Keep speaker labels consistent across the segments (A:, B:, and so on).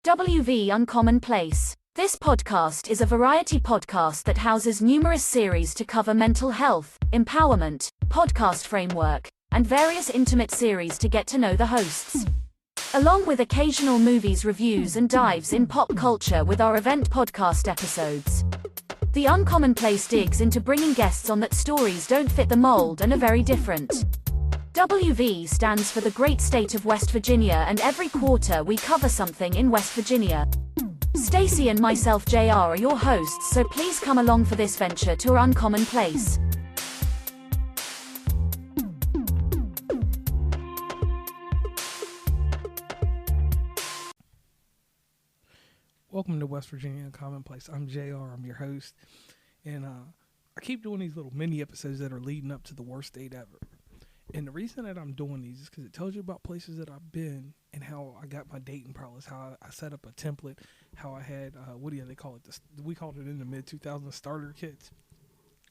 A: WV Uncommon Place. This podcast is a variety podcast that houses numerous series to cover mental health, empowerment, podcast framework, and various intimate series to get to know the hosts. Along with occasional movies reviews and dives in pop culture with our event podcast episodes. The Uncommon Place digs into bringing guests on that stories don't fit the mold and are very different. WV stands for the great state of West Virginia, and every quarter we cover something in West Virginia. Stacy and myself, JR, are your hosts, so please come along for this venture to our Uncommon Place.
B: Welcome to West Virginia Uncommon Place. I'm JR, I'm your host, and I keep doing these little mini episodes that are leading up to the worst date ever. And the reason that I'm doing these is because it tells you about places that I've been and how I got my dating prowess, how I set up a template, how I had, they call it? We called it in the mid-2000s starter kits,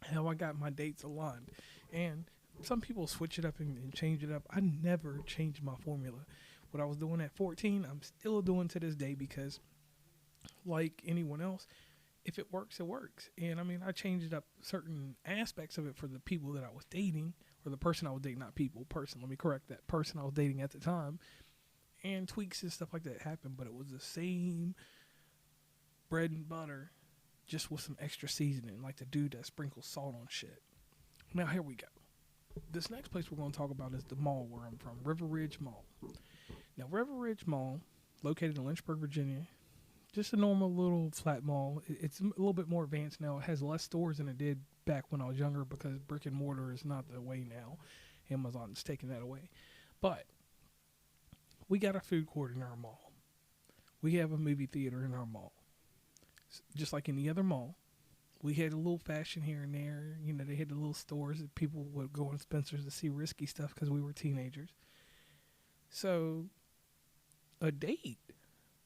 B: how I got my dates aligned. And some people switch it up and change it up. I never changed my formula. What I was doing at 14, I'm still doing to this day because, like anyone else, if it works, it works. And I mean, I changed up certain aspects of it for the people that I was dating, or the person I was dating, not people, person. Let me correct that. Person I was dating at the time. And tweaks and stuff like that happened, but it was the same bread and butter, just with some extra seasoning, like the dude that sprinkles salt on shit. Now, here we go. This next place we're going to talk about is the mall where I'm from, River Ridge Mall. Now, River Ridge Mall, located in Lynchburg, Virginia, just a normal little flat mall. It's a little bit more advanced now. It has less stores than it did back when I was younger because brick and mortar is not the way now. Amazon's taking that away. But we got a food court in our mall. We have a movie theater in our mall. Just like any other mall. We had a little fashion here and there. You know, they had the little stores that people would go in Spencer's to see risky stuff because we were teenagers. So a date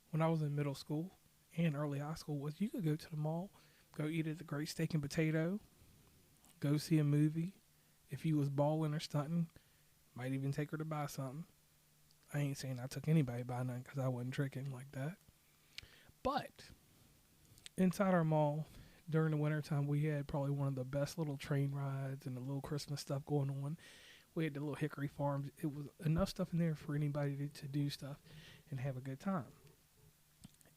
B: when I was in middle school and early high school was you could go to the mall, go eat at the Great Steak and Potato, go see a movie. If you was balling or stunting, might even take her to buy something. I ain't saying I took anybody to buy nothing because I wasn't tricking like that. But inside our mall, during the wintertime, we had probably one of the best little train rides and the little Christmas stuff going on. We had the little hickory farms. It was enough stuff in there for anybody to do stuff and have a good time.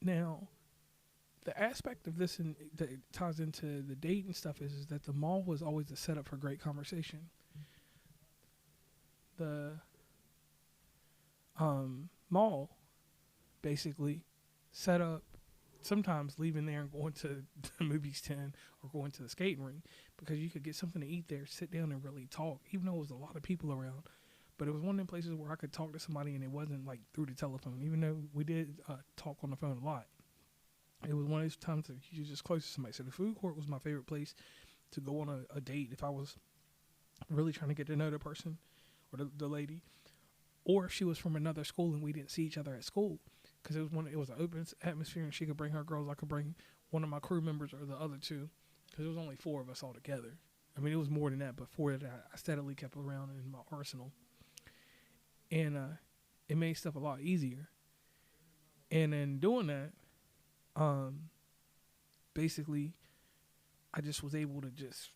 B: Now, the aspect of this that ties into the date and stuff is that the mall was always a setup for great conversation. The mall basically set up sometimes leaving there and going to the movies tent or going to the skating rink because you could get something to eat there, sit down and really talk, even though it was a lot of people around. But it was one of them places where I could talk to somebody and it wasn't like through the telephone, even though we did talk on the phone a lot. It was one of those times that you just close to somebody. So the food court was my favorite place to go on a date if I was really trying to get to know the person or the lady, or if she was from another school and we didn't see each other at school, because it was an open atmosphere and she could bring her girls. I could bring one of my crew members or the other two, because there was only 4 of us all together. I mean, it was more than that, but 4 that I steadily kept around in my arsenal. And it made stuff a lot easier. And in doing that, basically, I just was able to just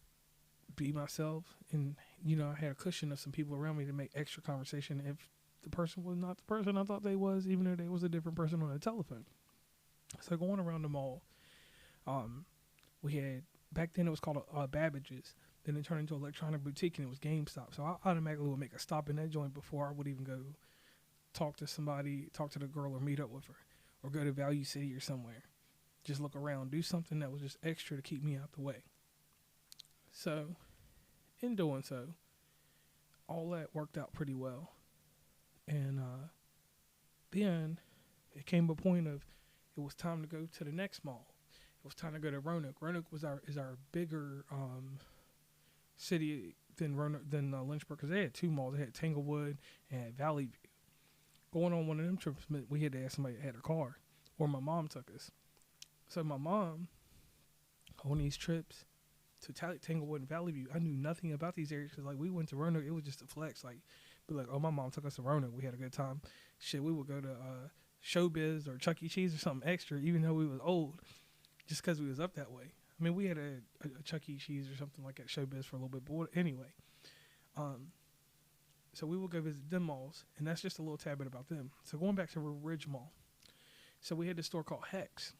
B: be myself. And, you know, I had a cushion of some people around me to make extra conversation if the person was not the person I thought they was, even though they was a different person on the telephone. So going around the mall, we had, back then it was called Babbage's. Then it turned into Electronic Boutique, and it was GameStop. So I automatically would make a stop in that joint before I would even go talk to somebody, talk to the girl, or meet up with her, or go to Value City or somewhere. Just look around, do something that was just extra to keep me out the way. So, in doing so, all that worked out pretty well. And then it came to a point of it was time to go to the next mall. It was time to go to Roanoke. Roanoke is our bigger city than Lynchburg, because they had 2 malls. They had Tanglewood and Valley View. Going on one of them trips, we had to ask somebody that had a car, or my mom took us. So my mom, on these trips to Tanglewood and Valley View, I knew nothing about these areas because, like, we went to Roanoke. It was just a flex. Like, be like, oh, my mom took us to Roanoke. We had a good time. Shit, we would go to Showbiz or Chuck E. Cheese or something extra, even though we was old, just because we was up that way. I mean, we had a Chuck E. Cheese or something like that, Showbiz, for a little bit, but anyway. So we would go visit them malls, and that's just a little tad bit about them. So going back to River Ridge Mall. So we had this store called Hecht.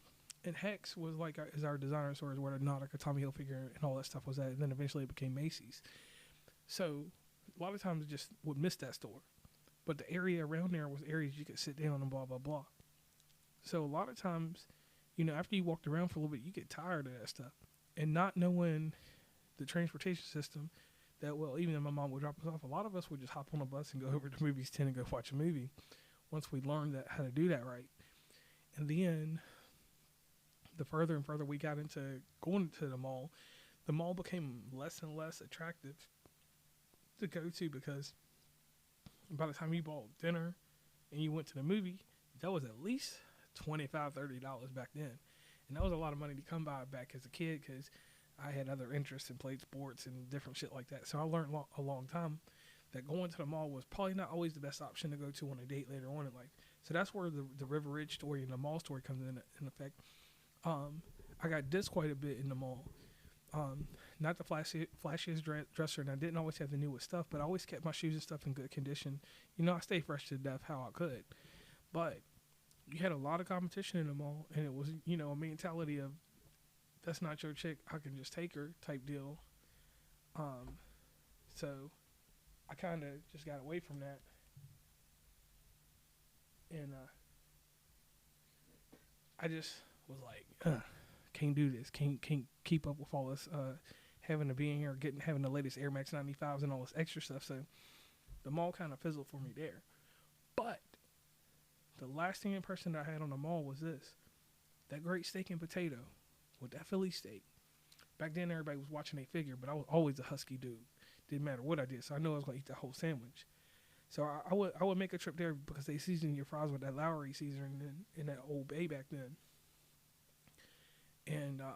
B: And Hecht was like is our designer store, is where the Nautica, Tommy Hilfiger, and all that stuff was at. And then eventually it became Macy's. So a lot of times I just would miss that store. But the area around there was areas you could sit down and blah, blah, blah. So a lot of times, you know, after you walked around for a little bit, you get tired of that stuff. And not knowing the transportation system, that, well, even if my mom would drop us off, a lot of us would just hop on a bus and go over to Movies 10 and go watch a movie once we learned how to do that right. And then the further and further we got into going to the mall became less and less attractive to go to, because by the time you bought dinner and you went to the movie, that was at least $25, $30 back then. And that was a lot of money to come by back as a kid, because I had other interests and played sports and different shit like that. So I learned a long time that going to the mall was probably not always the best option to go to on a date later on in life. So that's where the River Ridge story and the mall story comes in effect. I got dissed quite a bit in the mall. Not the flashiest dresser, and I didn't always have the newest stuff, but I always kept my shoes and stuff in good condition. You know, I stayed fresh to death how I could. But you had a lot of competition in the mall, and it was, you know, a mentality of, that's not your chick, I can just take her type deal. So I kind of just got away from that. And I just was like, can't do this. Can't keep up with all this having to be in here, having the latest Air Max 95s and all this extra stuff. So the mall kind of fizzled for me there. But the lasting impression that I had on the mall was this: that great steak and potato with that Philly steak. Back then, everybody was watching a figure, but I was always a husky dude. Didn't matter what I did, so I knew I was going to eat that whole sandwich. So I would make a trip there because they season your fries with that Lowry seasoning and that Old Bay back then. And I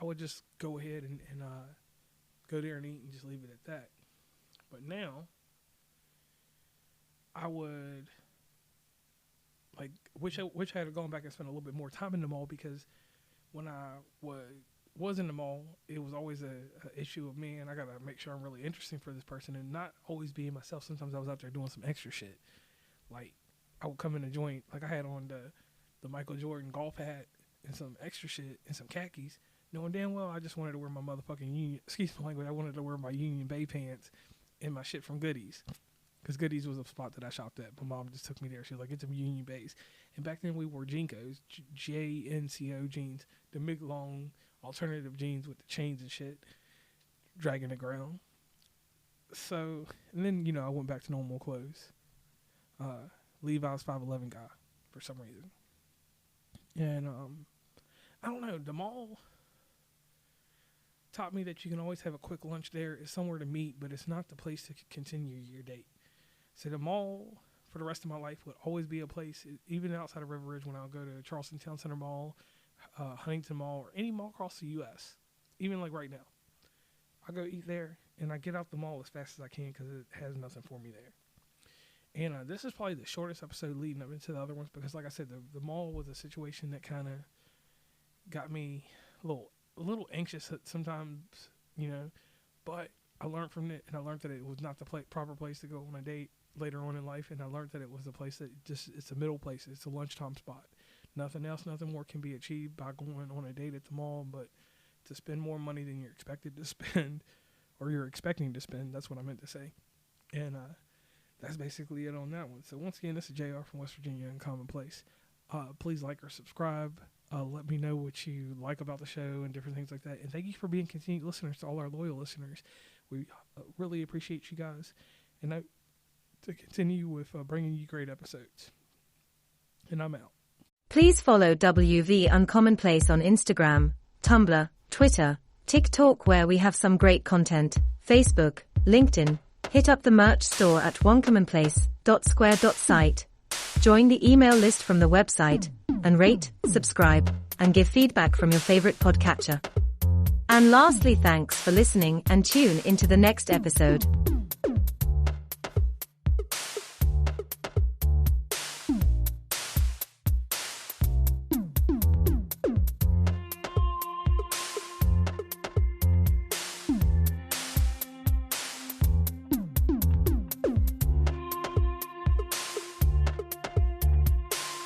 B: would just go ahead and go there and eat and just leave it at that. But now, I would wish I had gone back and spent a little bit more time in the mall, because when I was in the mall, it was always a issue of me, and I gotta make sure I'm really interesting for this person and not always being myself. Sometimes I was out there doing some extra shit. Like, I would come in a joint, like I had on the Michael Jordan golf hat and some extra shit and some khakis, knowing damn well I just wanted to wear my motherfucking Union, excuse my language, I wanted to wear my Union Bay pants and my shit from Goodies. Because Goodies was a spot that I shopped at. My mom just took me there. She was like, get some Union Bays. And back then we wore Jinkos, JNCO jeans, the mid-long alternative jeans with the chains and shit, dragging the ground. So, and then, you know, I went back to normal clothes. Levi's 5'11" guy for some reason. And, I don't know, the mall taught me that you can always have a quick lunch there. It's somewhere to meet, but it's not the place to continue your date. So the mall, for the rest of my life, would always be a place, even outside of River Ridge, when I'll go to Charleston Town Center Mall, Huntington Mall, or any mall across the U.S., even like right now. I go eat there, and I get out the mall as fast as I can because it has nothing for me there. And this is probably the shortest episode leading up into the other ones because, like I said, the mall was a situation that kind of got me a little anxious sometimes, you know. But I learned from it, and I learned that it was not the proper place to go on a date later on in life, and I learned that it was a place that it's a middle place. It's a lunchtime spot. Nothing else, nothing more can be achieved by going on a date at the mall, but to spend more money than you're expected to spend, or you're expecting to spend, that's what I meant to say. And that's basically it on that one. So once again, this is JR from West Virginia and Commonplace. Please like or subscribe. Let me know what you like about the show and different things like that. And thank you for being continued listeners to all our loyal listeners. We really appreciate you guys. And to continue with bringing you great episodes. And I'm out.
C: Please follow WV Uncommonplace on Instagram, Tumblr, Twitter, TikTok, where we have some great content, Facebook, LinkedIn. Hit up the merch store at onecommonplace.square.site. Join the email list from the website, and rate, subscribe, and give feedback from your favorite podcatcher. And lastly, thanks for listening, and tune into the next episode.